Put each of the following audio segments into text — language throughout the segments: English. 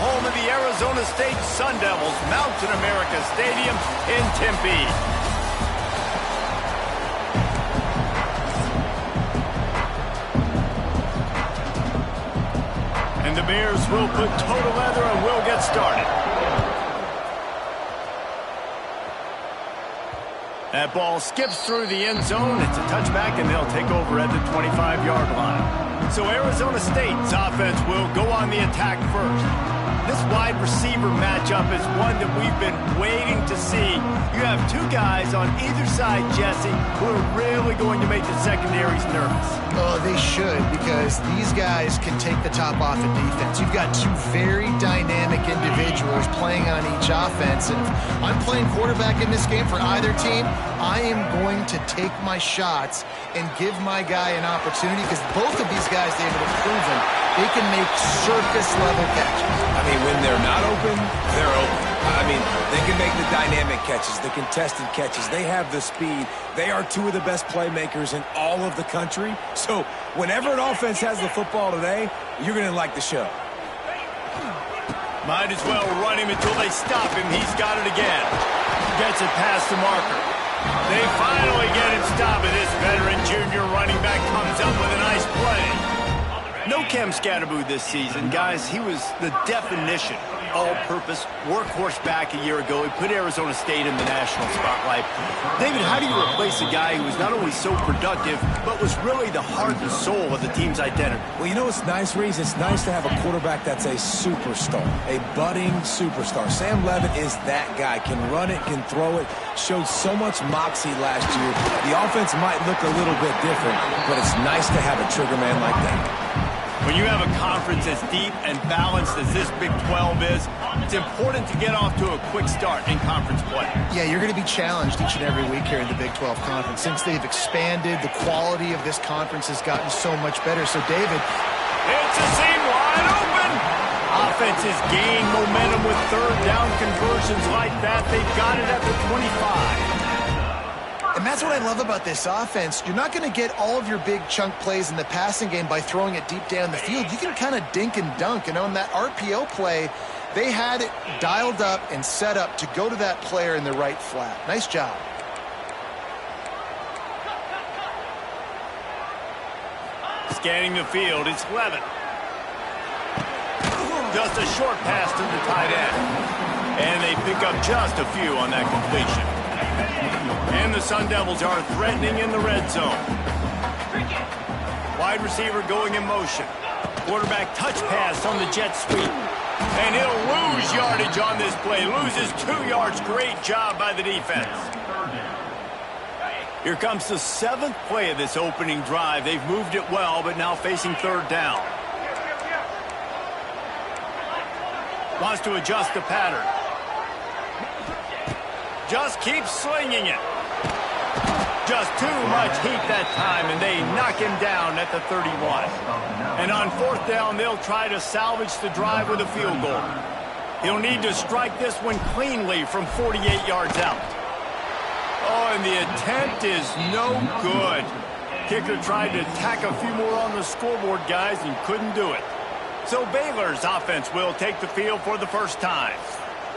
home of the Arizona State Sun Devils, Mountain America Stadium in Tempe. And the Bears will put toe to leather and will get started. That ball skips through the end zone. It's a touchback, and they'll take over at the 25-yard line. So Arizona State's offense will go on the attack first. This wide receiver matchup is one that we've been waiting to see. You have two guys on either side, Jesse, who are really going to make the secondaries nervous. Oh, they should, because these guys can take the top off of defense. You've got two very dynamic individuals playing on each offense, and if I'm playing quarterback in this game for either team, I am going to take my shots and give my guy an opportunity, because both of these guys, they've proven they can make circus-level catches. I mean, when they're not open, they're open. I mean, they can make the dynamic catches, the contested catches. They have the speed. They are two of the best playmakers in all of the country. So whenever an offense has the football today, you're going to like the show. Might as well run him until they stop him. He's got it again. Gets it past the marker. They finally get him stopped. This veteran junior running back comes up with a nice play. No Cam Scatterboo this season, guys. He was the definition all-purpose workhorse back a year ago. He put Arizona State in the national spotlight. David, how do you replace a guy who was not only so productive, but was really the heart and soul of the team's identity? Well, you know what's nice, Reese? It's nice to have a quarterback that's a superstar, a budding superstar. Sam Leavitt is that guy. Can run it, can throw it, showed so much moxie last year. The offense might look a little bit different, but it's nice to have a trigger man like that. When you have a conference as deep and balanced as this Big 12 is, it's important to get off to a quick start in conference play. Yeah, you're going to be challenged each and every week here in the Big 12 Conference. Since they've expanded, the quality of this conference has gotten so much better. So, David, it's a seam wide open. Offenses gain momentum with third down conversions like that. They've got it at the 25. and that's what I love about this offense. You're not going to get all of your big chunk plays in the passing game by throwing it deep down the field. You can kind of dink and dunk. And on that RPO play, they had it dialed up and set up to go to that player in the right flat. Nice job. Scanning the field, it's Leavitt. Just a short pass to the tight end. And they pick up just a few on that completion. And the Sun Devils are threatening in the red zone. Wide receiver going in motion. Quarterback touch pass on the jet sweep. And he'll lose yardage on this play. Loses 2 yards. Great job by the defense. Here comes the 7th play of this opening drive. They've moved it well, but now facing third down. Wants to adjust the pattern. Just keeps slinging it. Just too much heat that time, and they knock him down at the 31. And on fourth down, they'll try to salvage the drive with a field goal. He'll need to strike this one cleanly from 48 yards out. Oh, and the attempt is no good. Kicker tried to tack a few more on the scoreboard, guys, and couldn't do it. So Baylor's offense will take the field for the first time.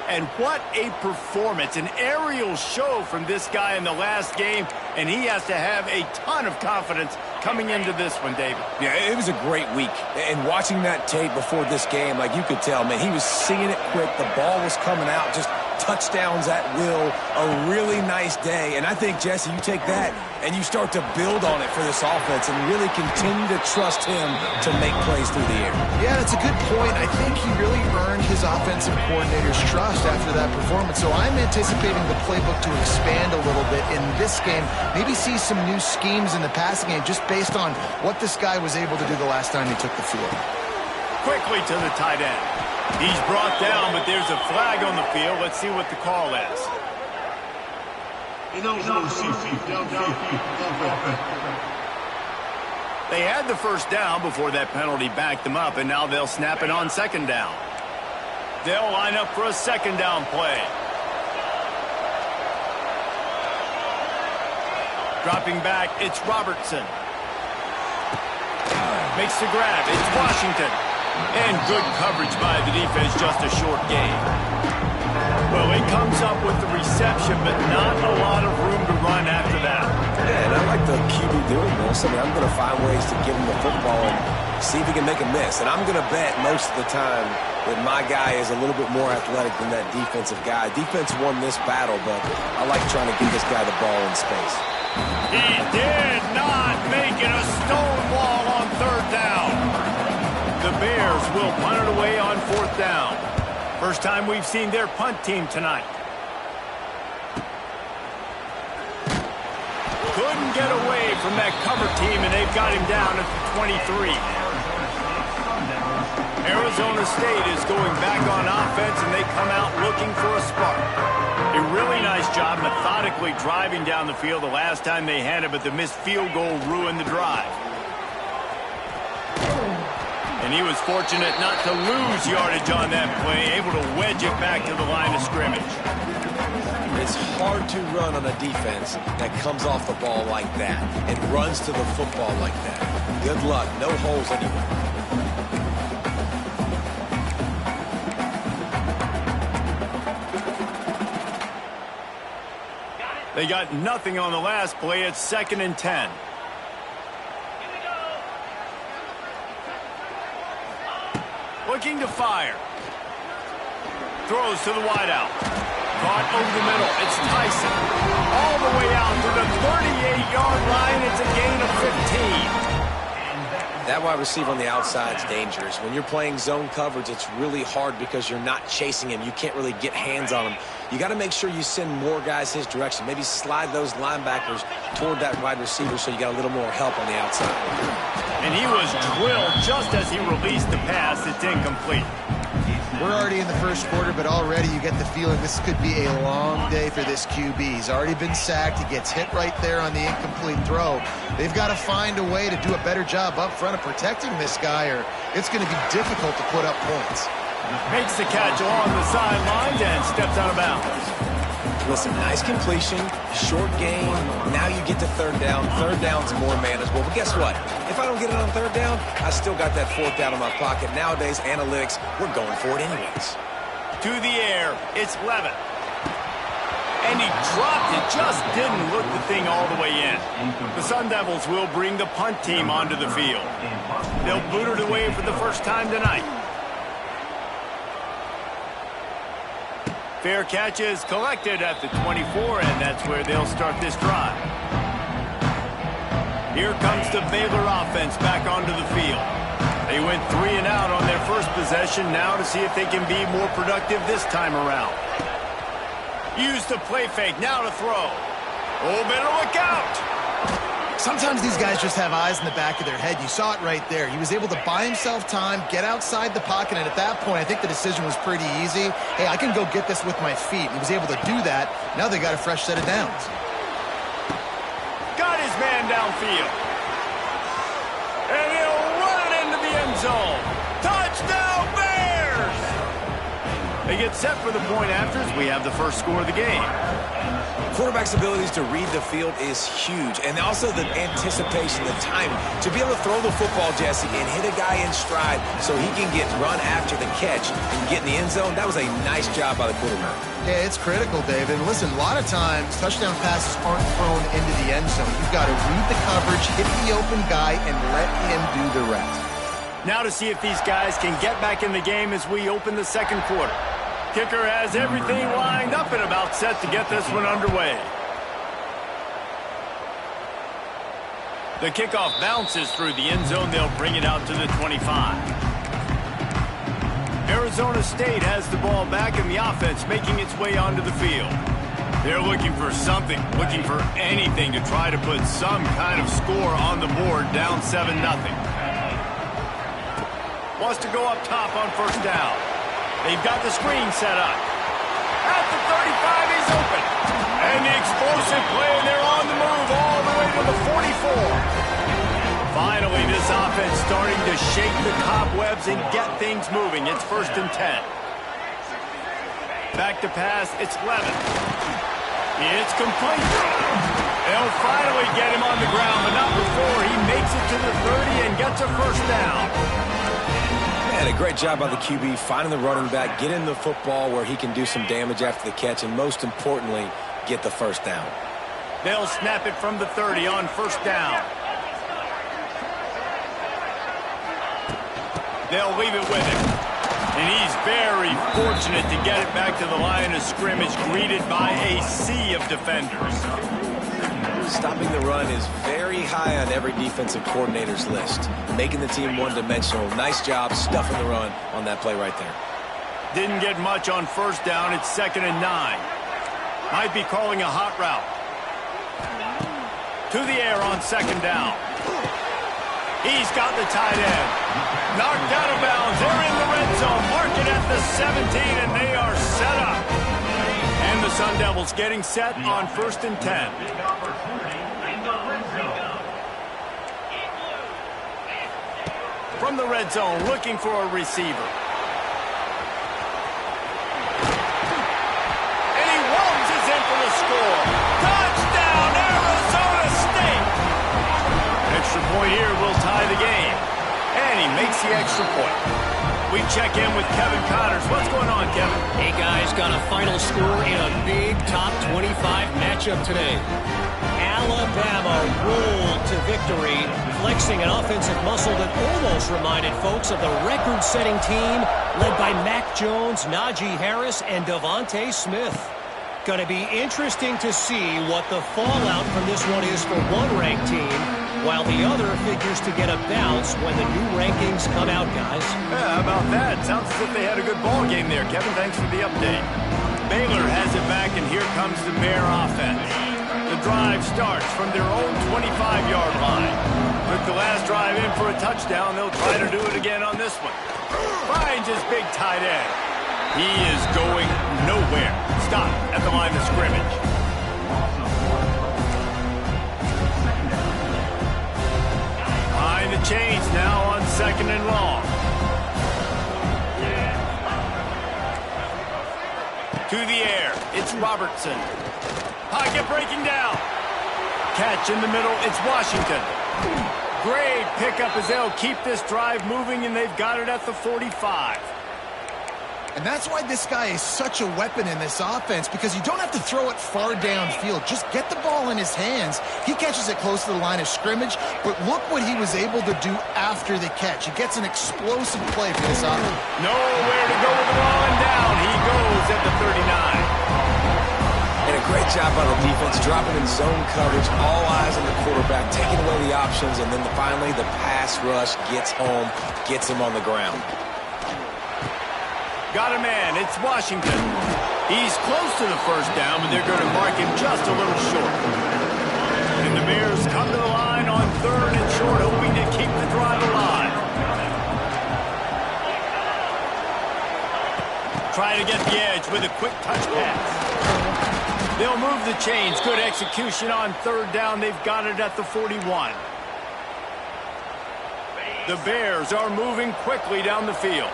And what a performance, an aerial show from this guy in the last game, and he has to have a ton of confidence coming into this one, David. Yeah, it was a great week. And watching that tape before this game, like you could tell, man, he was seeing it quick. The ball was coming out, just touchdowns at will. A really nice day. And I think, Jesse, you take that and you start to build on it for this offense and really continue to trust him to make plays through the air. Yeah, that's a good point. I think he really earned his offensive coordinator's trust after that performance. So I'm anticipating the playbook to expand a little bit in this game. Maybe see some new schemes in the passing game just based on what this guy was able to do the last time he took the field. Quickly to the tight end. He's brought down, but there's a flag on the field. Let's see what the call is. They had the first down before that penalty backed them up, and now they'll snap it on second down. They'll line up for a second down play. Dropping back, it's Robertson. Makes the grab, it's Washington. And good coverage by the defense, just a short gain. Well, it comes up with the reception, but not a lot of room to run after that. Yeah, and I like the QB doing this. I mean, I'm going to find ways to give him the football and see if he can make a miss. And I'm going to bet most of the time that my guy is a little bit more athletic than that defensive guy. Defense won this battle, but I like trying to give this guy the ball in space. He did not make it a stonewall on third down. The Bears will punt it away on fourth down. First time we've seen their punt team tonight. Couldn't get away from that cover team, and they've got him down at the 23. Arizona State is going back on offense, and they come out looking for a spark. A really nice job methodically driving down the field the last time they had it, but the missed field goal ruined the drive. And he was fortunate not to lose yardage on that play, able to wedge it back to the line of scrimmage. It's hard to run on a defense that comes off the ball like that and runs to the football like that. Good luck. No holes anywhere. They got nothing on the last play. It's 2nd and 10. Looking to fire. Throws to the wideout. Caught over the middle. It's Tyson. All the way out to the 38-yard line. It's a gain of 15. That wide receiver on the outside is dangerous. When you're playing zone coverage, it's really hard because you're not chasing him. You can't really get hands on him. You got to make sure you send more guys his direction. Maybe slide those linebackers toward that wide receiver so you got a little more help on the outside. And he was drilled just as he released the pass. It's incomplete. We're already in the first quarter, but already you get the feeling this could be a long day for this QB. He's already been sacked. He gets hit right there on the incomplete throw. They've got to find a way to do a better job up front of protecting this guy, or it's going to be difficult to put up points. Makes the catch along the sidelines and steps out of bounds. Listen, nice completion, short gain. Now you get to third down. Third down's more manageable. But guess what? If I don't get it on third down, I still got that fourth down in my pocket. Nowadays, analytics, we're going for it anyways. To the air, it's Levitt. And he dropped it, just didn't look the thing all the way in. The Sun Devils will bring the punt team onto the field. They'll boot it away for the first time tonight. Fair catch is collected at the 24, and that's where they'll start this drive. Here comes the Baylor offense back onto the field. They went 3 and out on their first possession, now to see if they can be more productive this time around. Use the play fake, now to throw. Oh, better look out! Sometimes these guys just have eyes in the back of their head. You saw it right there. He was able to buy himself time, get outside the pocket, and at that point, I think the decision was pretty easy. Hey, I can go get this with my feet. He was able to do that. Now they got a fresh set of downs. Got his man downfield. And he'll run it into the end zone. Touchdown, Bears! They get set for the point after as we have the first score of the game. Quarterback's abilities to read the field is huge, and also the anticipation, the timing. To be able to throw the football, Jesse, and hit a guy in stride so he can get run after the catch and get in the end zone, that was a nice job by the quarterback. Yeah, it's critical, David. And listen, a lot of times, touchdown passes aren't thrown into the end zone. You've got to read the coverage, hit the open guy, and let him do the rest. Now to see if these guys can get back in the game as we open the second quarter. Kicker has everything lined up and about set to get this one underway. The kickoff bounces through the end zone. They'll bring it out to the 25. Arizona State has the ball back in the offense, making its way onto the field. They're looking for something, looking for anything to try to put some kind of score on the board, down 7-0. Wants to go up top on first down. They've got the screen set up. At the 35, he's open. And the explosive play, and they're on the move all the way to the 44. Finally, this offense starting to shake the cobwebs and get things moving. It's 1st and 10. Back to pass, it's Levitt. It's complete. They'll finally get him on the ground, but not before he makes it to the 30 and gets a first down. And a great job by the QB finding the running back, getting the football where he can do some damage after the catch, and most importantly, get the first down. They'll snap it from the 30 on first down. They'll leave it with him. And he's very fortunate to get it back to the line of scrimmage, greeted by a sea of defenders. Stopping the run is very high on every defensive coordinator's list. Making the team one-dimensional. Nice job stuffing the run on that play right there. Didn't get much on first down. It's 2nd and 9. Might be calling a hot route. To the air on 2nd down. He's got the tight end. Knocked out of bounds. They're in the red zone. Mark it at the 17, and they are set up. And the Sun Devils getting set on 1st and 10. From the red zone, looking for a receiver. And he waltzes in for the score. Touchdown, Arizona State! Extra point here will tie the game. And he makes the extra point. We check in with Kevin Connors. What's going on, Kevin? Hey, guys, got a final score in a big top 25 matchup today. Alabama rolled to victory, flexing an offensive muscle that almost reminded folks of the record-setting team led by Mac Jones, Najee Harris, and Devontae Smith. Going to be interesting to see what the fallout from this one is for one ranked team, while the other figures to get a bounce when the new rankings come out, guys. Yeah, how about that? Sounds as if they had a good ball game there, Kevin. Thanks for the update. Baylor has it back, and here comes the Bear offense. The drive starts from their own 25-yard line. Took the last drive in for a touchdown. They'll try to do it again on this one. Finds his big tight end. He is going nowhere. Stop at the line of scrimmage. Behind the chains now on 2nd and long. To the air. It's Robertson. Pocket breaking down. Catch in the middle. It's Washington. Great pickup as they'll keep this drive moving, and they've got it at the 45. And that's why this guy is such a weapon in this offense, because you don't have to throw it far downfield. Just get the ball in his hands. He catches it close to the line of scrimmage, but look what he was able to do after the catch. He gets an explosive play for this offense. Nowhere to go with the ball and down. He goes at the 39. And a great job by the defense, dropping in zone coverage, all eyes on the quarterback, taking away the options, and then finally the pass rush gets home, gets him on the ground. Got a man. It's Washington. He's close to the first down, but they're going to mark him just a little short. And the Bears come to the line on 3rd and short, hoping to keep the drive alive. Try to get the edge with a quick touch pass. They'll move the chains. Good execution on 3rd down. They've got it at the 41. The Bears are moving quickly down the field.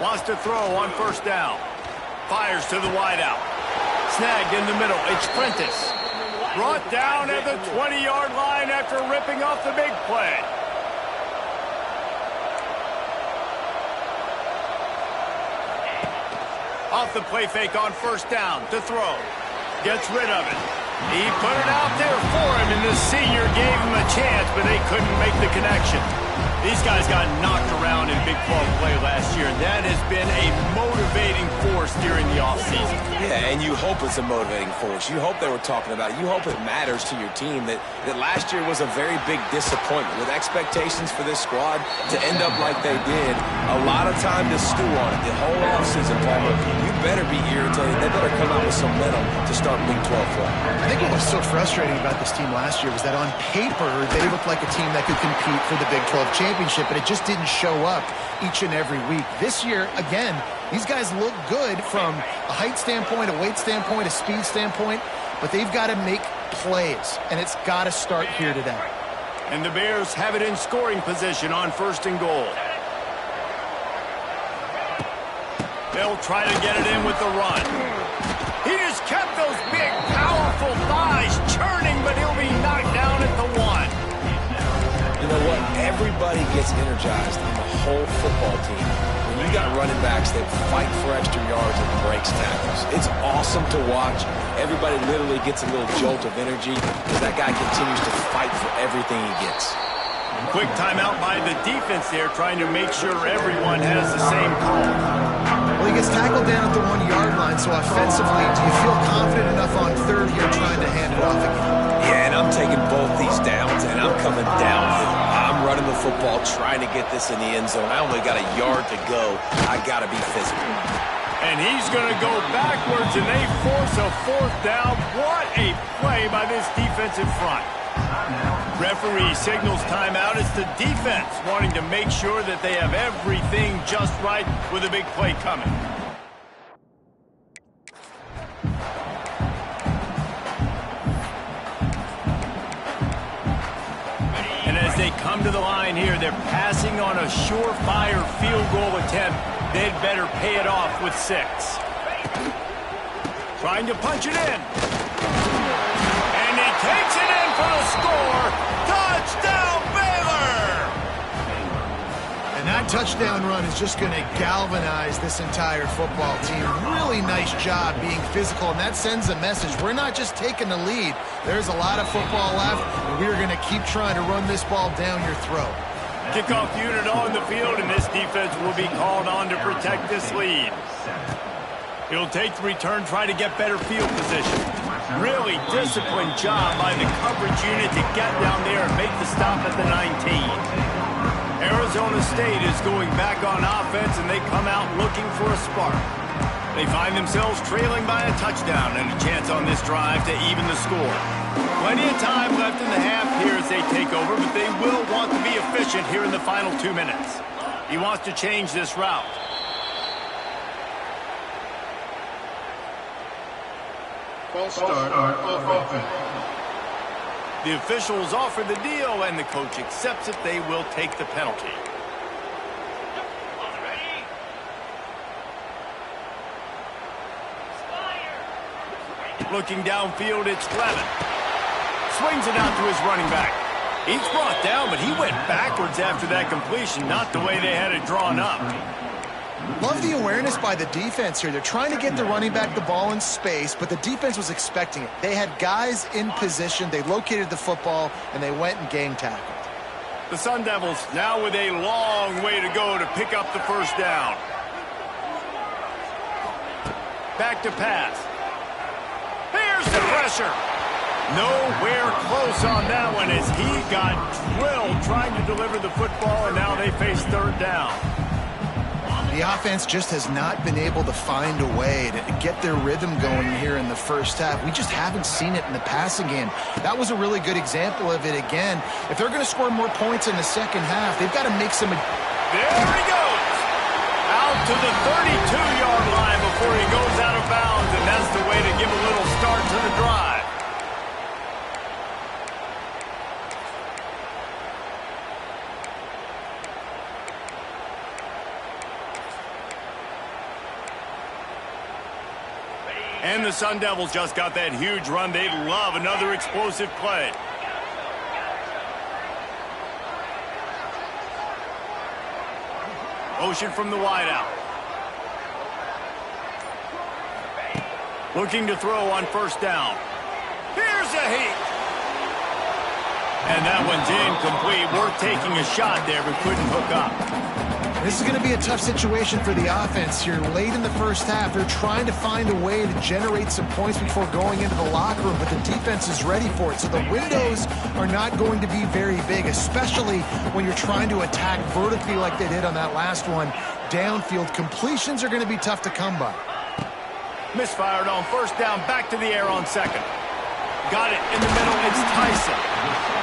Wants to throw on 1st down. Fires to the wideout. Snagged in the middle. It's Prentice. Brought down at the 20-yard line after ripping off the big play. Off the play fake on 1st down to throw. Gets rid of it. He put it out there for him, and the senior gave him a chance, but they couldn't make the connection. These guys got knocked around in Big 12 play last year, and that has been a motivating force during the offseason. Yeah, and you hope it's a motivating force. You hope they were talking about it. You hope it matters to your team that last year was a very big disappointment. With expectations for this squad to end up like they did, a lot of time to stew on it. The whole offseason, Palmer, you better be irritated. They better come out with some momentum to start Big 12 play. I think what was so frustrating about this team last year was that on paper, they looked like a team that could compete for the Big 12 championship, but it just didn't show up each and every week. This year, again, these guys look good from a height standpoint, a weight standpoint, a speed standpoint, but they've got to make plays, and it's got to start here today. And the Bears have it in scoring position on 1st and goal. They'll try to get it in with the run. He just kept those big, powerful powerful thighs churning, but he'll be knocked down at the 1. You know what? Everybody gets energized on the whole football team when you got running backs that fight for extra yards and breaks tackles. It's awesome to watch. Everybody literally gets a little jolt of energy because that guy continues to fight for everything he gets. Quick timeout by the defense there, trying to make sure everyone has the same call. Well, he gets tackled down at the 1-yard line, so offensively, do you feel confident enough on third here trying to hand it off again? Yeah, and I'm taking both these downs, and I'm coming downhill. I'm running the football, trying to get this in the end zone. I only got a yard to go. I got to be physical. And he's going to go backwards, and they force a 4th down. What a play by this defensive front. Referee signals timeout. It's the defense wanting to make sure that they have everything just right with a big play coming. And as they come to the line here, they're passing on a surefire field goal attempt. They'd better pay it off with 6. Trying to punch it in. And he takes it in for the score. Touchdown, Baylor! And that touchdown run is just going to galvanize this entire football team. Really nice job being physical, and that sends a message. We're not just taking the lead. There's a lot of football left, and we're going to keep trying to run this ball down your throat. Kickoff unit on the field, and this defense will be called on to protect this lead. He'll take the return, try to get better field position. Really disciplined job by the coverage unit to get down there and make the stop at the 19. Arizona State is going back on offense, and they come out looking for a spark. They find themselves trailing by a touchdown and a chance on this drive to even the score. Plenty of time left in the half here as they take over, but they will want to be efficient here in the final 2 minutes. He wants to change this route. False start of offense. The officials offer the deal, and the coach accepts it. They will take the penalty. Looking downfield, it's Levin. Swings it out to his running back. He's brought down, but he went backwards after that completion, not the way they had it drawn up. Love the awareness by the defense here. They're trying to get the running back the ball in space, but the defense was expecting it. They had guys in position. They located the football, and they went and gang tackled. The Sun Devils now with a long way to go to pick up the first down. Back to pass. Here's the pressure. Nowhere close on that one as he got drilled trying to deliver the football, and now they face third down. The offense just has not been able to find a way to get their rhythm going here in the first half. We just haven't seen it in the passing game. That was a really good example of it again. If they're going to score more points in the second half, they've got to make some... There he goes! Out to the 32-yard line before he goes out of bounds, and that's the way to give a little start to the drive. And the Sun Devils just got that huge run. They'd love another explosive play. Motion from the wideout. Looking to throw on first down. Here's a heat. And that one's incomplete. Worth taking a shot there, but couldn't hook up. This is going to be a tough situation for the offense here. Late in the first half, they're trying to find a way to generate some points before going into the locker room, but the defense is ready for it. So the windows are not going to be very big, especially when you're trying to attack vertically like they did on that last one. Downfield completions are going to be tough to come by. Misfired on first down, back to the air on second. Got it in the middle, it's Tyson.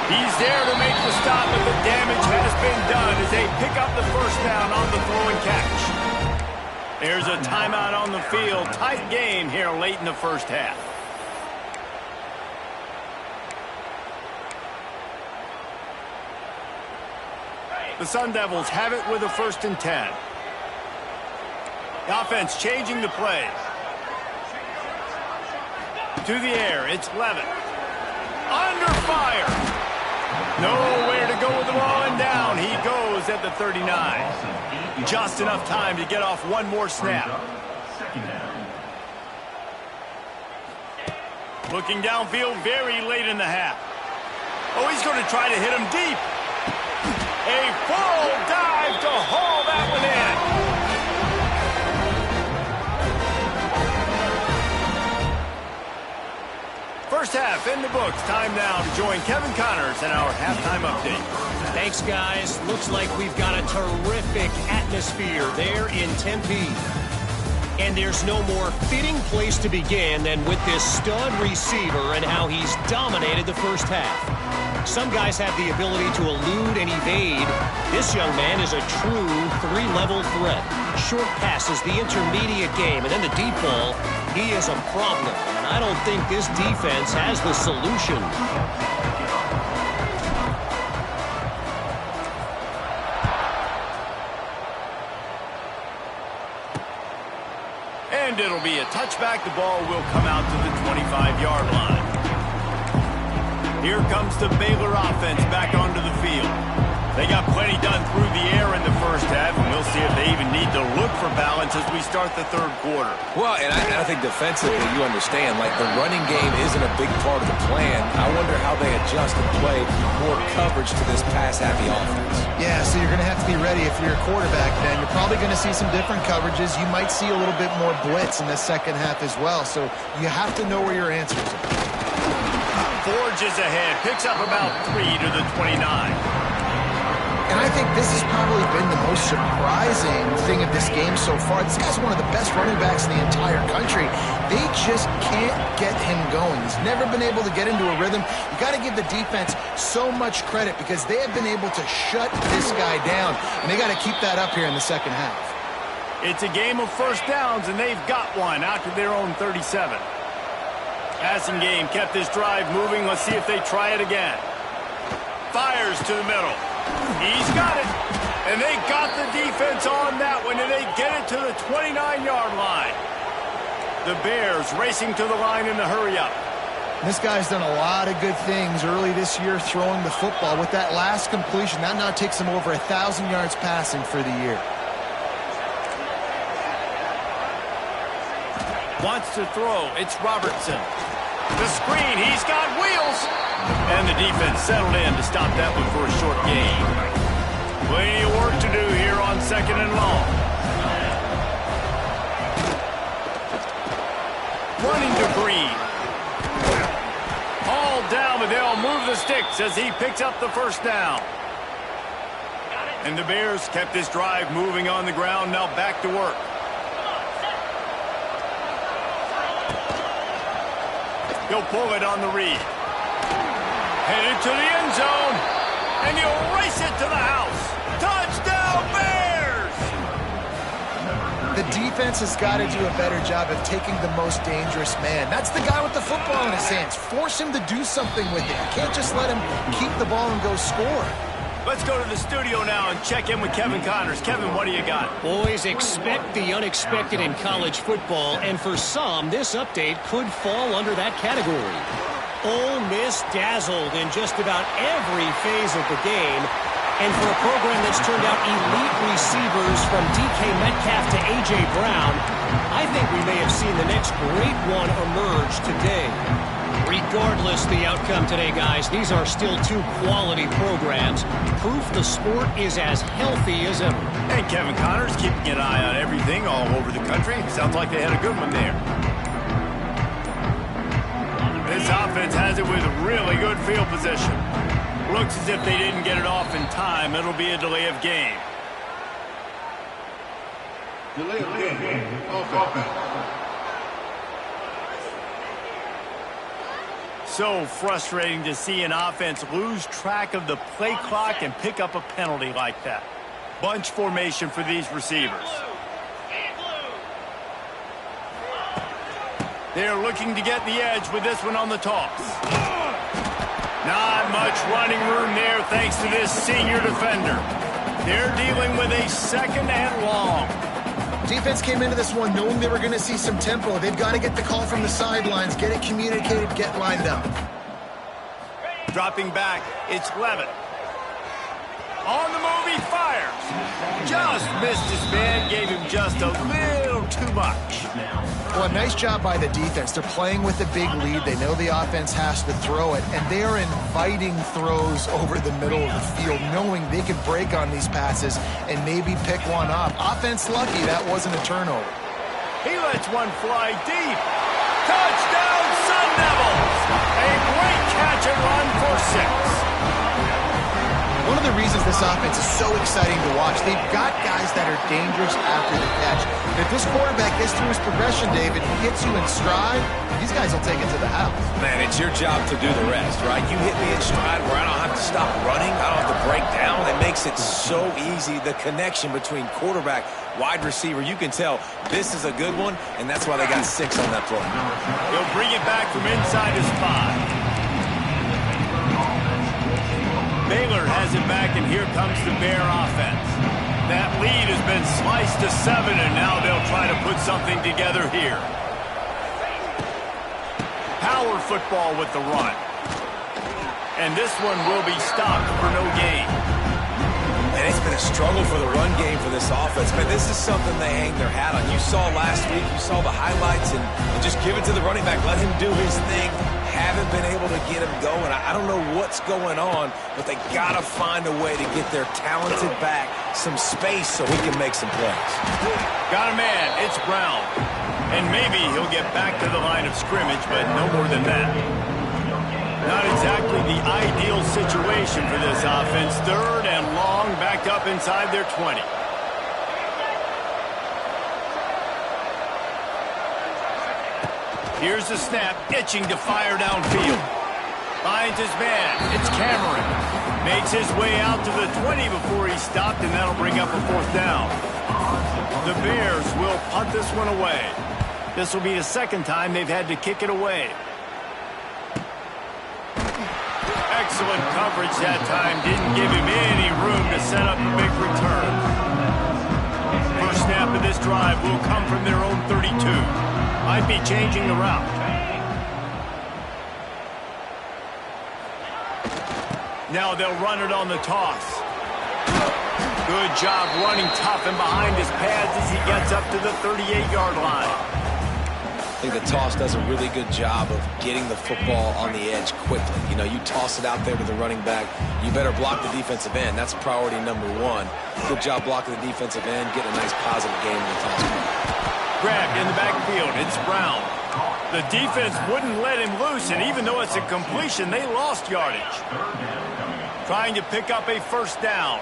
He's there to make the stop, but the damage has been done as they pick up the first down on the throw and catch. There's a timeout on the field. Tight game here late in the first half. The Sun Devils have it with a 1st and 10. The offense changing the play. To the air, it's Levitt. Under fire. Nowhere to go with the ball, and down he goes at the 39. Just enough time to get off one more snap. Looking downfield very late in the half. Oh, he's going to try to hit him deep. A full dive to haul that one in. First half in the books. Time now to join Kevin Connors in our halftime update. Thanks, guys. Looks like we've got a terrific atmosphere there in Tempe. And there's no more fitting place to begin than with this stud receiver and how he's dominated the first half. Some guys have the ability to elude and evade. This young man is a true three-level threat. Short passes, the intermediate game, and then the deep ball. He is a problem, and I don't think this defense has the solution. And it'll be a touchback. The ball will come out to the 25-yard line. Here comes the Baylor offense back onto the field. They got plenty done through the air in the first half, and we'll see if they even need to look for balance as we start the third quarter. Well, and I think defensively, you understand, like the running game isn't a big part of the plan. I wonder how they adjust and play more coverage to this pass-happy offense. Yeah, so you're going to have to be ready if you're a quarterback then. You're probably going to see some different coverages. You might see a little bit more blitz in the second half as well, so you have to know where your answers are. Forges ahead, picks up about 3 to the 29. And I think this has probably been the most surprising thing of this game so far. This guy's one of the best running backs in the entire country. They just can't get him going. He's never been able to get into a rhythm. You got to give the defense so much credit because they have been able to shut this guy down. And they got to keep that up here in the second half. It's a game of first downs, and they've got one out to their own 37. Passing game kept this drive moving. Let's see if they try it again. Fires to the middle. He's got it. And they got the defense on that one, and they get it to the 29-yard line. The Bears racing to the line in the hurry-up. This guy's done a lot of good things early this year throwing the football. With that last completion, that now takes him over 1,000 yards passing for the year. Wants to throw. It's Robertson. The screen. He's got wheels. And the defense settled in to stop that one for a short gain. Plenty of work to do here on second and long. Running to Green. Hauled down, but they'll move the sticks as he picks up the first down. And the Bears kept this drive moving on the ground. Now back to work. He'll pull it on the read. Headed to the end zone. And he'll race it to the house. Touchdown, Bears! The defense has got to do a better job of taking the most dangerous man. That's the guy with the football in his hands. Force him to do something with it. You can't just let him keep the ball and go score. Let's go to the studio now and check in with Kevin Connors. Kevin, what do you got? Boys, expect the unexpected in college football, and for some, this update could fall under that category. Ole Miss dazzled in just about every phase of the game, and for a program that's turned out elite receivers from DK Metcalf to A.J. Brown, I think we may have seen the next great one emerge today. Regardless the outcome today, guys, these are still two quality programs. Proof the sport is as healthy as ever. And Kevin Connors keeping an eye on everything all over the country. Sounds like they had a good one there. This offense has it with really good field position. Looks as if they didn't get it off in time. It'll be a delay of game. Delay of game. Offense. So frustrating to see an offense lose track of the play clock and pick up a penalty like that. Bunch formation for these receivers. They're looking to get the edge with this one on the toss. Not much running room there thanks to this senior defender. They're dealing with a second and long. defense came into this one knowing they were going to see some tempo. They've got to get the call from the sidelines, get it communicated, get lined up. Dropping back, it's Levitt. On the move, he fires. Just missed his man, gave him just a little too much. Well, a nice job by the defense. They're playing with a big lead. They know the offense has to throw it, and they are inviting throws over the middle of the field, knowing they could break on these passes and maybe pick one up. Offense lucky that wasn't a turnover. He lets one fly deep. Touchdown, Sun Devils! A great catch and run for 6. One of the reasons this offense is so exciting to watch, they've got guys that are dangerous after the catch. If this quarterback gets through his progression, David, he hits you in stride, these guys will take it to the house. Man, it's your job to do the rest, right? You hit me in stride where I don't have to stop running. I don't have to break down. It makes it so easy. The connection between quarterback, wide receiver, you can tell this is a good one, and that's why they got 6 on that play. He'll bring it back from inside his 5. Baylor has it back, and here comes the Bear offense. That lead has been sliced to 7, and now they'll try to put something together here. Power football with the run. And this one will be stopped for no gain. And it's been a struggle for the run game for this offense. Man, this is something they hang their hat on. You saw last week, you saw the highlights, and just give it to the running back. Let him do his thing. Haven't been able to get him going. I don't know what's going on, but they got to find a way to get their talented back some space so he can make some plays. Got a man. It's Brown. And maybe he'll get back to the line of scrimmage, but no more than that. Not exactly the ideal situation for this offense. 3rd and long, back up inside their 20. Here's the snap, itching to fire downfield. Finds his man. It's Cameron. Makes his way out to the 20 before he stopped, and that'll bring up a 4th down. The Bears will punt this one away. This will be the 2nd time they've had to kick it away. Excellent coverage that time. Didn't give him any room to set up a big return. First snap of this drive will come from their own 32. Might be changing the route. Now they'll run it on the toss. Good job running tough and behind his pads as he gets up to the 38-yard line. I think the toss does a really good job of getting the football on the edge quickly. You know, you toss it out there to the running back, you better block the defensive end. That's priority number 1. Good job blocking the defensive end, getting a nice positive game in the toss. Grabbed in the backfield, it's Brown. The defense wouldn't let him loose, and even though it's a completion, they lost yardage. Trying to pick up a 1st down.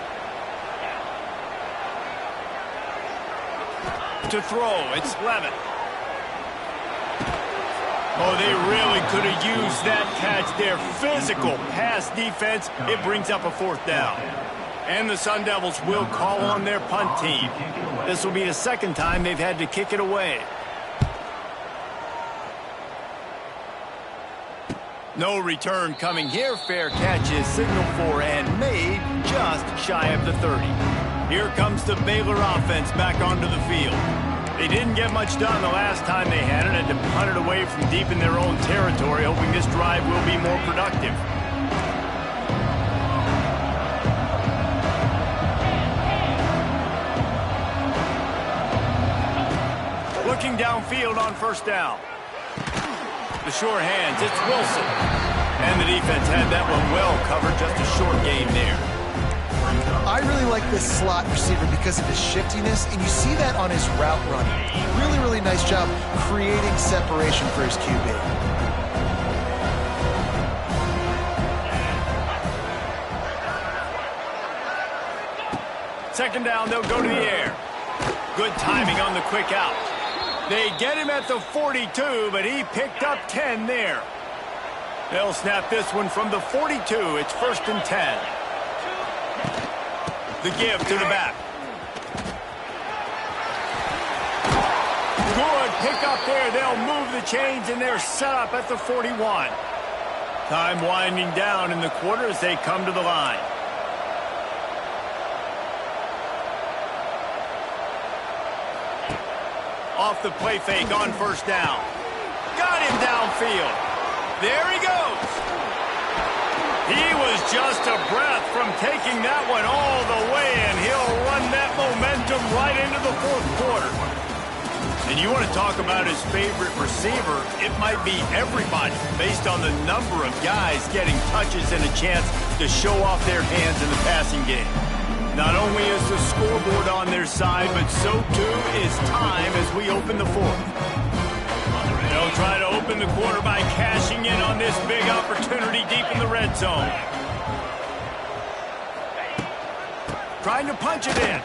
To throw, it's Levitt. Oh, they really could have used that catch there. Physical pass defense. It brings up a 4th down. And the Sun Devils will call on their punt team. This will be the 2nd time they've had to kick it away. No return coming here. Fair catch is signaled for and made just shy of the 30. Here comes the Baylor offense back onto the field. They didn't get much done the last time they had it, and to punt it away from deep in their own territory, hoping this drive will be more productive. Looking downfield on 1st down. The sure hands, it's Wilson. And the defense had that one well covered, just a short gain there. I really like this slot receiver because of his shiftiness, and you see that on his route running. Really, really nice job creating separation for his QB. Second down, they'll go to the air. Good timing on the quick out. They get him at the 42, but he picked up 10 there. They'll snap this one from the 42. It's 1st and 10. The give to the back. Good pick up there. They'll move the chains, and they're set up at the 41. Time winding down in the quarter as they come to the line. off the play fake on first down. Got him downfield. There he goes. He was just a breath from taking that one all the way, and he'll run that momentum right into the fourth quarter. And you want to talk about his favorite receiver, it might be everybody based on the number of guys getting touches and a chance to show off their hands in the passing game. Not only is the scoreboard on their side, but so too is time as we open the fourth. They'll try to open the quarter by cashing in on this big opportunity deep in the red zone. Trying to punch it in.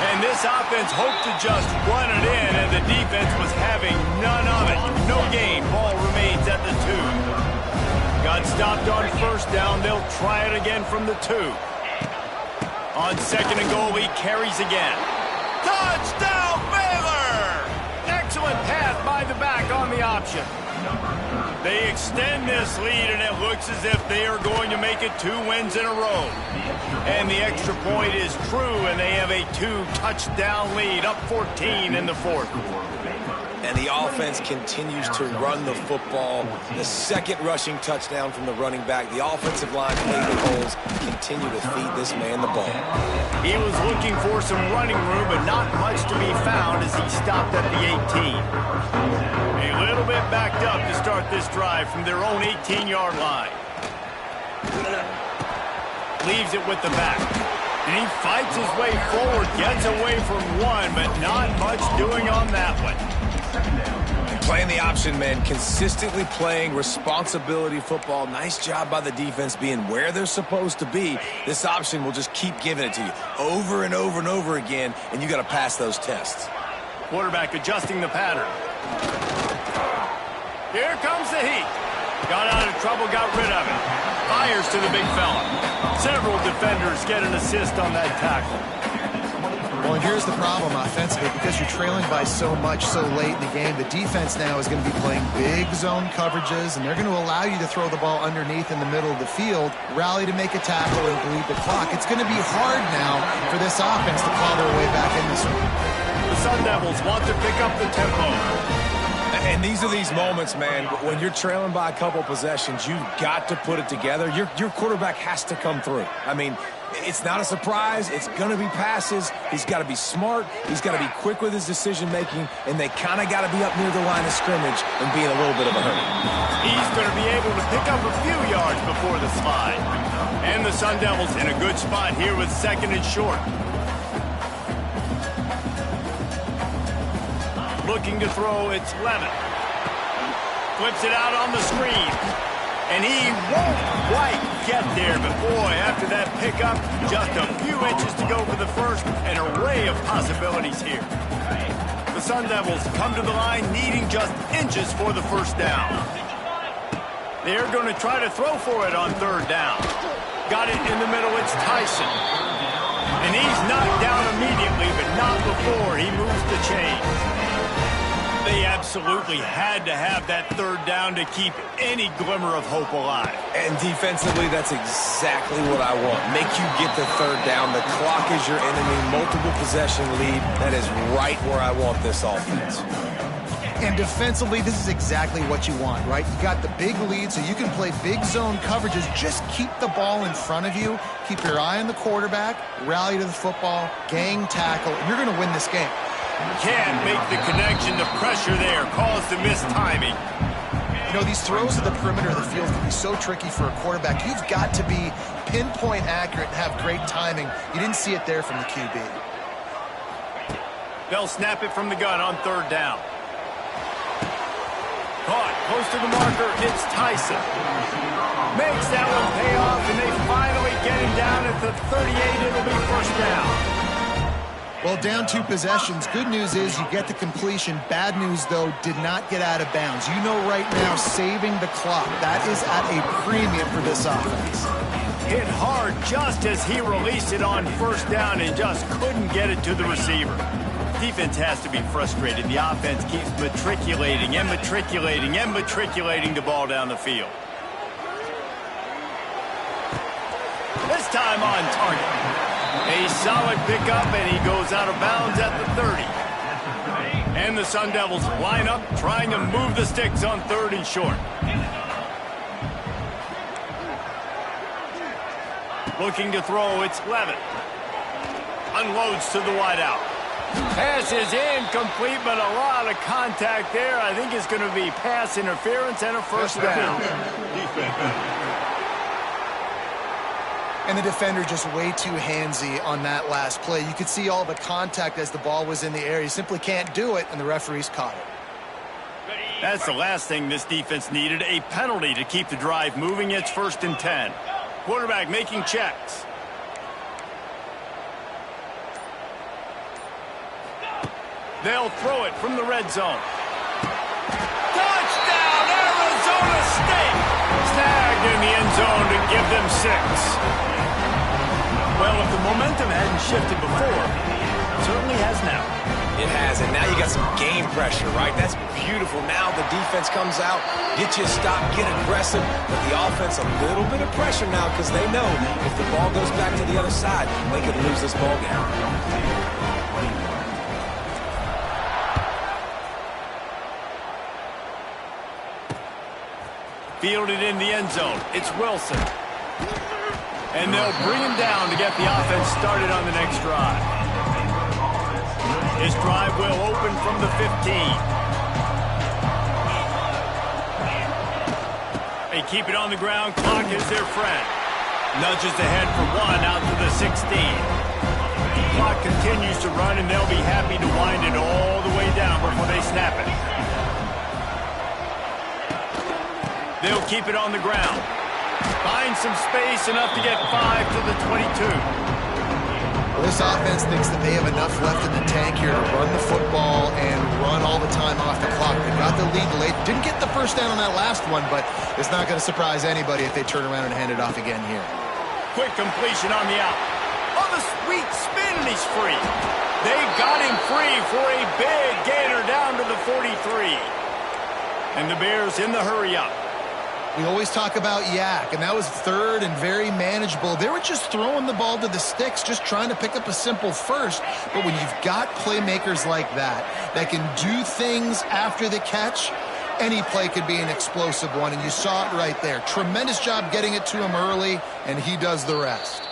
And this offense hoped to just run it in, and the defense was having none of it. No gain. Ball remains at the 2. Got stopped on first down. They'll try it again from the 2. On second and goal, he carries again. Touchdown, Baylor! Excellent pass by the back on the option. They extend this lead, and it looks as if they are going to make it 2 wins in a row. And the extra point is true, and they have a 2-touchdown lead, up 14 in the fourth. And the offense continues to run the football. The second rushing touchdown from the running back. The offensive line played the holes. Continue to feed this man the ball. He was looking for some running room, but not much to be found as he stopped at the 18. A little bit backed up to start this drive from their own 18-yard line. Leaves it with the back. And he fights his way forward, gets away from one, but not much doing on that one. Playing the option, man, consistently playing responsibility football. Nice job by the defense being where they're supposed to be. This option will just keep giving it to you over and over and over again, and you got to pass those tests. Quarterback adjusting the pattern. Here comes the heat. Got out of trouble, got rid of it. Fires to the big fella. Several defenders get an assist on that tackle. Well, and here's the problem offensively. Because you're trailing by so much so late in the game, the defense now is going to be playing big zone coverages, and they're going to allow you to throw the ball underneath in the middle of the field, rally to make a tackle, and bleed the clock. It's going to be hard now for this offense to claw their way back in this one. The Sun Devils want to pick up the tempo. And these are these moments, man, when you're trailing by a couple possessions, you've got to put it together. Your quarterback has to come through. I mean, it's not a surprise. It's going to be passes. He's got to be smart. He's got to be quick with his decision-making, and they kind of got to be up near the line of scrimmage and be in a little bit of a hurry. He's going to be able to pick up a few yards before the slide. And the Sun Devils in a good spot here with second and short. Looking to throw, it's Levitt. Flips it out on the screen. And he won't quite get there, but boy, after that pickup, just a few inches to go for the first, an array of possibilities here. The Sun Devils come to the line needing just inches for the first down. They're going to try to throw for it on third down. Got it in the middle, it's Tyson. And he's knocked down immediately, but not before he moves the chains. They absolutely had to have that third down to keep any glimmer of hope alive. And defensively, that's exactly what I want. Make you get the third down. The clock is your enemy. Multiple possession lead. That is right where I want this offense. And defensively, this is exactly what you want, right? You got the big lead, so you can play big zone coverages. Just keep the ball in front of you. Keep your eye on the quarterback. Rally to the football. Gang tackle. And you're going to win this game. Can't make the connection. The pressure there caused the missed timing. You know, these throws to the perimeter of the field can be so tricky for a quarterback. You've got to be pinpoint accurate and have great timing. You didn't see it there from the QB. They'll snap it from the gun on third down. Caught close to the marker. It's Tyson. Makes that one pay off, and they finally get him down at the 38. It'll be first down. Well, down 2 possessions. Good news is you get the completion. Bad news, though, did not get out of bounds. You know right now, saving the clock. That is at a premium for this offense. Hit hard just as he released it on first down and just couldn't get it to the receiver. Defense has to be frustrated. The offense keeps matriculating and matriculating and matriculating the ball down the field. This time on target. A solid pickup, and he goes out of bounds at the 30. And the Sun Devils line up, trying to move the sticks on 3rd and short. Looking to throw, it's Levitt. Unloads to the wideout. Pass is incomplete, but a lot of contact there. I think it's going to be pass interference and a first down. And the defender just way too handsy on that last play. You could see all the contact as the ball was in the air. He simply can't do it, and the referees caught it. That's the last thing this defense needed, a penalty to keep the drive moving. It's 1st and 10. Quarterback making checks. They'll throw it from the red zone. Touchdown, Arizona State! Snagged in the end zone to give them 6. Well, if the momentum hadn't shifted before, it certainly has now. It has, and now you got some game pressure, right? That's beautiful. Now the defense comes out, get you a stop, get aggressive, but the offense a little bit of pressure now because they know if the ball goes back to the other side, they could lose this ball game. Fielded in the end zone. It's Wilson. And they'll bring him down to get the offense started on the next drive. This drive will open from the 15. They keep it on the ground. Clock is their friend. Nudges ahead for 1 out to the 16. Clock continues to run, and they'll be happy to wind it all the way down before they snap it. They'll keep it on the ground. Find some space, enough to get 5 to the 22. Well, this offense thinks that they have enough left in the tank here to run the football and run all the time off the clock. They got the lead late. Didn't get the first down on that last one, but it's not going to surprise anybody if they turn around and hand it off again here. Quick completion on the out. Oh, the sweet spin, and he's free. They got him free for a big gainer down to the 43. And the Bears in the hurry up. We always talk about Yak, and that was 3rd and very manageable. They were just throwing the ball to the sticks, just trying to pick up a simple first. But when you've got playmakers like that can do things after the catch, any play could be an explosive one, and you saw it right there. Tremendous job getting it to him early, and he does the rest.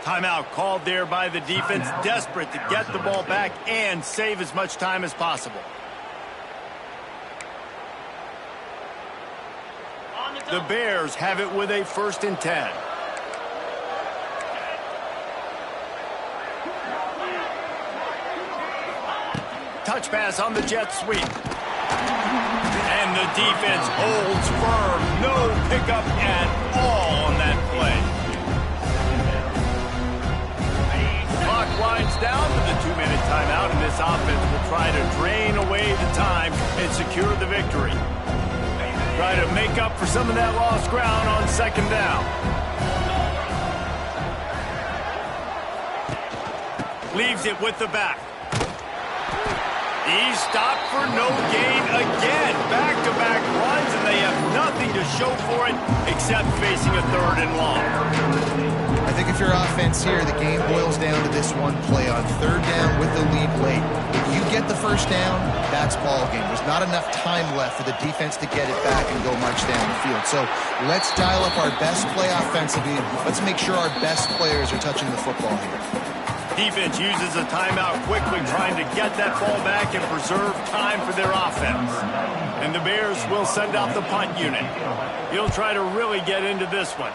Timeout called there by the defense, desperate to get the ball back and save as much time as possible. The Bears have it with a 1st and 10. Touch pass on the jet sweep. And the defense holds firm. No pickup at all on that play. Clock winds down to the 2-minute timeout, and this offense will try to drain away the time and secure the victory. Try to make up for some of that lost ground on 2nd down. Leaves it with the back. He's stopped for no gain again. Back-to-back runs, and they have nothing to show for it except facing a 3rd and long. I think if you're offense here, the game boils down to this one play on 3rd down with the lead late. If you get the first down, that's ball game. There's not enough time left for the defense to get it back and go march down the field. So let's dial up our best play offensively. Let's make sure our best players are touching the football here. Defense uses a timeout quickly, trying to get that ball back and preserve time for their offense. And the Bears will send out the punt unit. He'll try to really get into this one.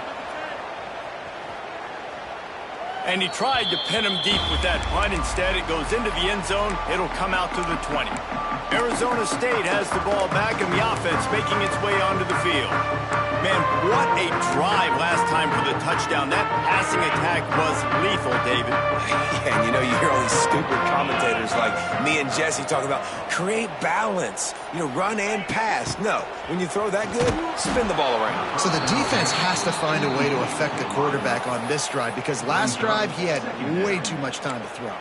And he tried to pin him deep with that punt. Instead, it goes into the end zone. It'll come out to the 20. Arizona State has the ball back, and the offense making its way onto the field. Man, what a drive last time for the touchdown. That passing attack was lethal, David. Yeah, and you know, you hear all these stupid commentators like me and Jesse talking about create balance, run and pass. No, when you throw that good, spin the ball around. So the defense has to find a way to affect the quarterback on this drive, because last drive he had way too much time to throw.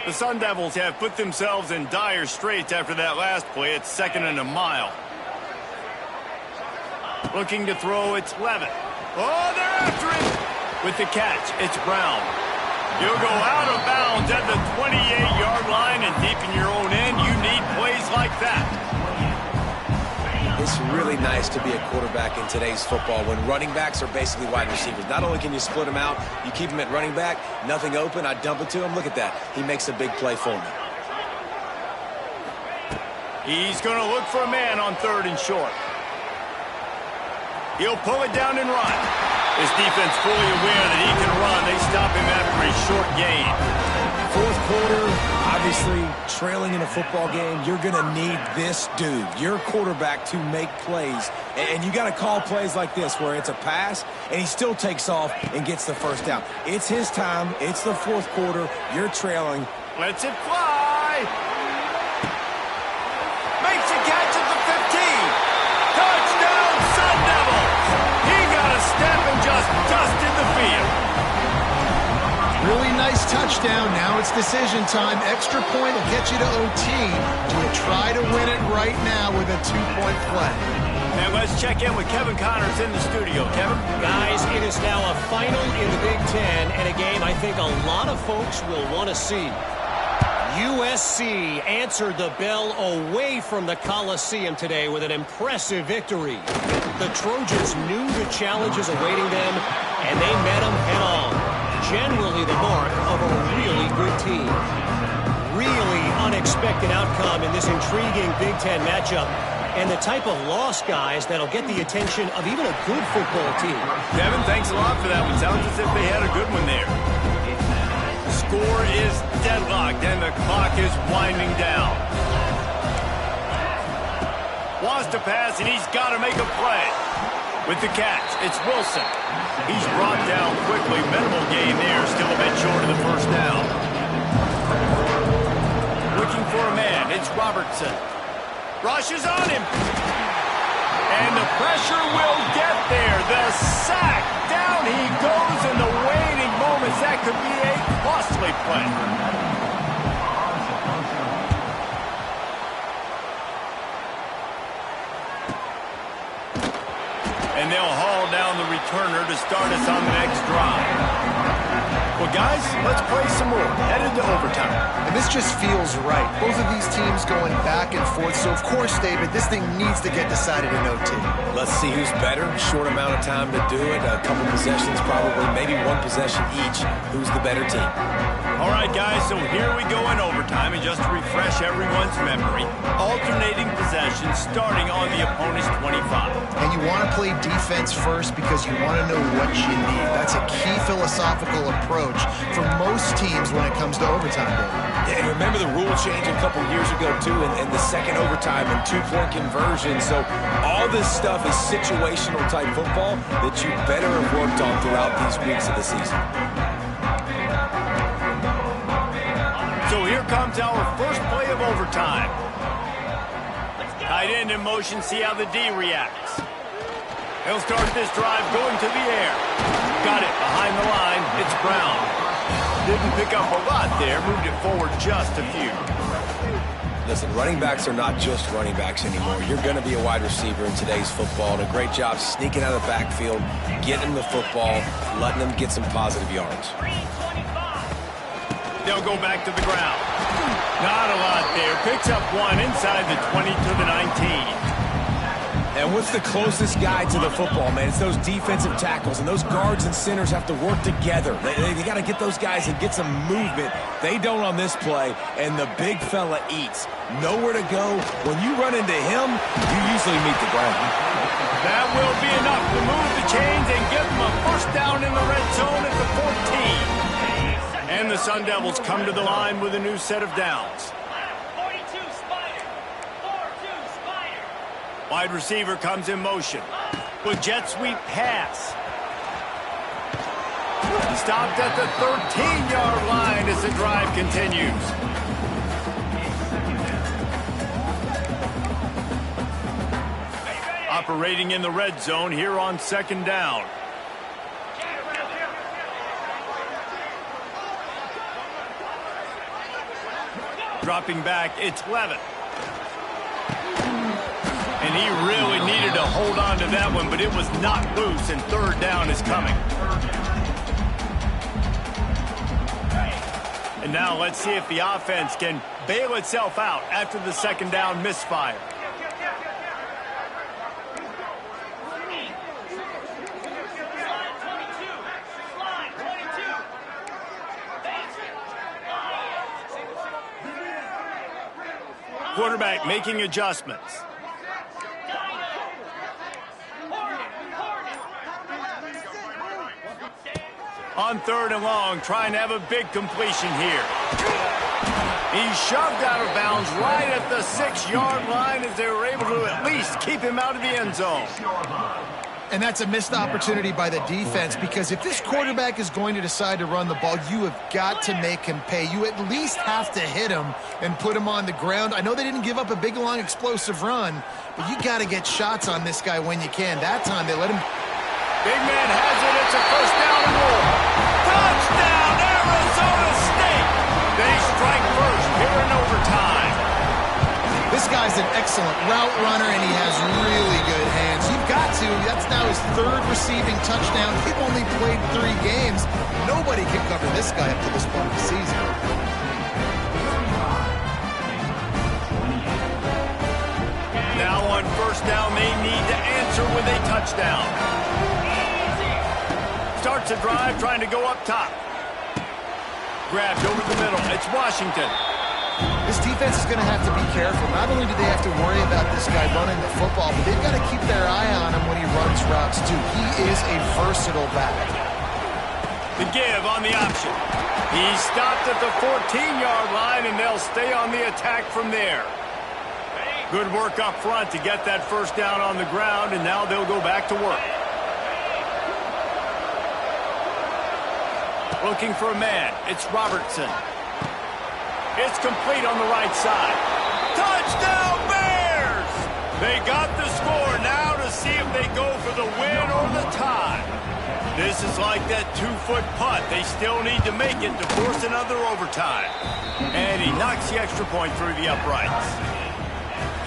The Sun Devils have put themselves in dire straits after that last play. It's 2nd and a mile. Looking to throw, it's Levitt. Oh, they're after it! With the catch, it's Brown. He'll go out of bounds at the 28-yard line and deep in your own end, you need plays like that. It's really nice to be a quarterback in today's football when running backs are basically wide receivers. Not only can you split them out, you keep them at running back, nothing open, I dump it to him. Look at that. He makes a big play for me. He's going to look for a man on 3rd and short. He'll pull it down and run. His defense fully aware that he can run. They stop him after a short gain. 4th quarter, obviously trailing in a football game, you're going to need this dude, your quarterback, to make plays. And you got to call plays like this where it's a pass and he still takes off and gets the first down. It's his time. It's the 4th quarter. You're trailing. Lets it fly. Makes a catch at the 15. Touchdown, Sun Devils. He got a step and just dusted the field. Really nice touchdown. Now it's decision time. Extra point will get you to OT. Do you try to win it right now with a 2-point play? And let's check in with Kevin Connors in the studio. Kevin? Guys, it is now a final in the Big Ten and a game I think a lot of folks will want to see. USC answered the bell away from the Coliseum today with an impressive victory. The Trojans knew the challenges awaiting them, and they met them head-on. Generally the mark of a really good team. Really unexpected outcome in this intriguing Big Ten matchup, and the type of loss, guys, that'll get the attention of even a good football team. Kevin, thanks a lot for that one. Sounds as if they had a good one there. Score is deadlocked, and the clock is winding down. Wants to pass, and he's got to make a play. With the catch, it's Wilson. He's brought down quickly. Minimal gain there, still a bit short of the first down. Looking for a man, it's Robertson. Rushes on him. And the pressure will get there. The sack. Down he goes in the waning moments. That could be a costly play. And they'll haul down the returner to start us on the next drive. Well, guys, let's play some more. Headed to overtime. And this just feels right. Both of these teams going back and forth. So, of course, David, this thing needs to get decided in OT. Let's see who's better. Short amount of time to do it. A couple possessions probably. Maybe one possession each. Who's the better team? All right, guys, so here we go in overtime. And just to refresh everyone's memory, alternating possessions starting on the opponent's 25. And you want to play defense first because you want to know what you need. That's a key philosophical approach for most teams when it comes to overtime, David. Yeah, and remember the rule change a couple years ago, too, and the second overtime and 2-point conversion. So all this stuff is situational type football that you better have worked on throughout these weeks of the season. So here comes our first play of overtime. Tight end in motion, see how the D reacts. He'll start this drive going to the air. Got it behind the line. It's Brown. Didn't pick up a lot there. Moved it forward just a few. Listen, running backs are not just running backs anymore. You're going to be a wide receiver in today's football, and a great job sneaking out of the backfield, getting the football, letting them get some positive yards. They'll go back to the ground. Not a lot there. Picks up one inside the 20 to the 19. And what's the closest guy to the football, man? It's those defensive tackles, and those guards and centers have to work together. They got to get those guys and get some movement. They don't on this play, and the big fella eats. Nowhere to go. When you run into him, you usually meet the ground. That will be enough to move the chains and give them a first down in the red zone at the 14. And the Sun Devils come to the line with a new set of downs. Wide receiver comes in motion with jet sweep pass. Stopped at the 13-yard line as the drive continues. Operating in the red zone here on second down. Dropping back, it's Levitt. And he really needed to hold on to that one, but it was not loose, and third down is coming. And now let's see if the offense can bail itself out after the second down misfire. Quarterback making adjustments. On 3rd and long, trying to have a big completion here. He's shoved out of bounds right at the 6-yard line as they were able to at least keep him out of the end zone. And that's a missed opportunity by the defense, because if this quarterback is going to decide to run the ball, you have got to make him pay. You at least have to hit him and put him on the ground. I know they didn't give up a big, long, explosive run, but you got to get shots on this guy when you can. That time they let him. Big man has it. It's a first down and more. Touchdown, Arizona State. They strike first here in overtime. This guy's an excellent route runner, and he has really good hands. You've got to. That's now his 3rd receiving touchdown. He's only played 3 games. Nobody can cover this guy up to this point of the season. Now on first down, they need to answer with a touchdown. Starts a drive trying to go up top. Grabbed over the middle. It's Washington. This defense is going to have to be careful. Not only do they have to worry about this guy running the football, but they've got to keep their eye on him when he runs routes, too. He is a versatile back. The give on the option. He stopped at the 14-yard line, and they'll stay on the attack from there. Good work up front to get that first down on the ground, and now they'll go back to work. Looking for a man. It's Robertson. It's complete on the right side. Touchdown, Bears! They got the score. Now to see if they go for the win or the tie. This is like that 2-foot putt. They still need to make it to force another overtime. And he knocks the extra point through the uprights.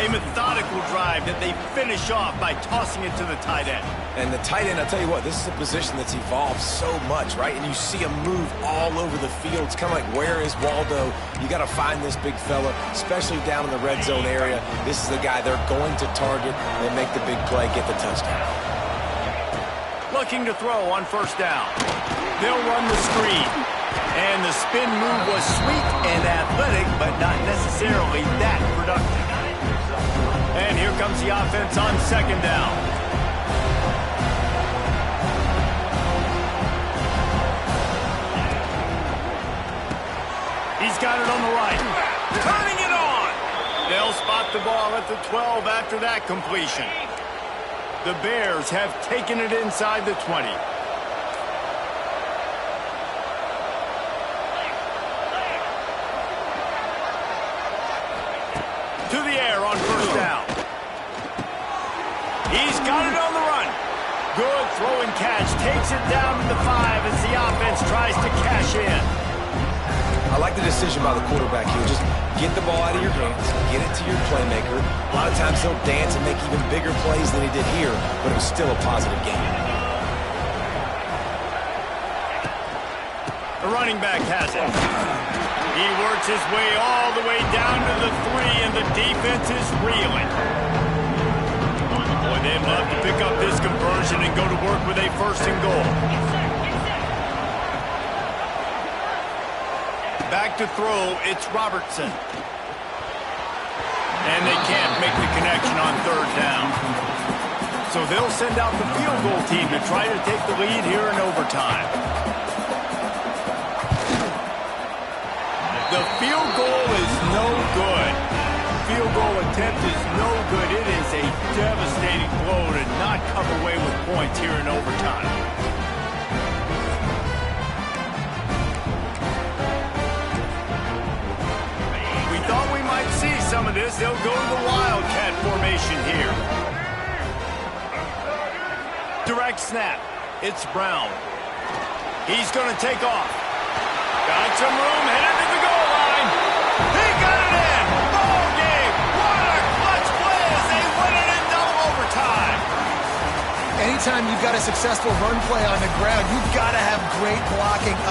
A methodical drive that they finish off by tossing it to the tight end. And the tight end, I'll tell you what, this is a position that's evolved so much, right? And you see him move all over the field. It's kind of like, where is Waldo? You got to find this big fella, especially down in the red zone area. This is the guy they're going to target and make the big play, get the touchdown. Looking to throw on first down. They'll run the screen. And the spin move was sweet and athletic, but not necessarily that productive. And here comes the offense on second down. He's got it on the right. Turning it on. They'll spot the ball at the 12 after that completion. The Bears have taken it inside the 20. To the air on first down. He's got it on the run. Good throw and catch. Takes it down to the 5 as the offense tries to cash in. I like the decision by the quarterback here. Just get the ball out of your hands, get it to your playmaker. A lot of times he'll dance and make even bigger plays than he did here, but it was still a positive game. The running back has it. He works his way all the way down to the 3, and the defense is reeling. Boy, they'd love to pick up this conversion and go to work with a first and goal. Back to throw, it's Robertson. And they can't make the connection on third down. So they'll send out the field goal team to try to take the lead here in overtime. The field goal is no good. Field goal attempt is no good. It is a devastating blow to not come away with points here in overtime. We thought we might see some of this. They'll go to the Wildcat formation here. Direct snap. It's Brown. He's going to take off. Got some room, headed to the goal line. He got it in. Ball game. What a clutch play as they win it in double overtime. Anytime you've got a successful run play on the ground, you've got to have great blocking up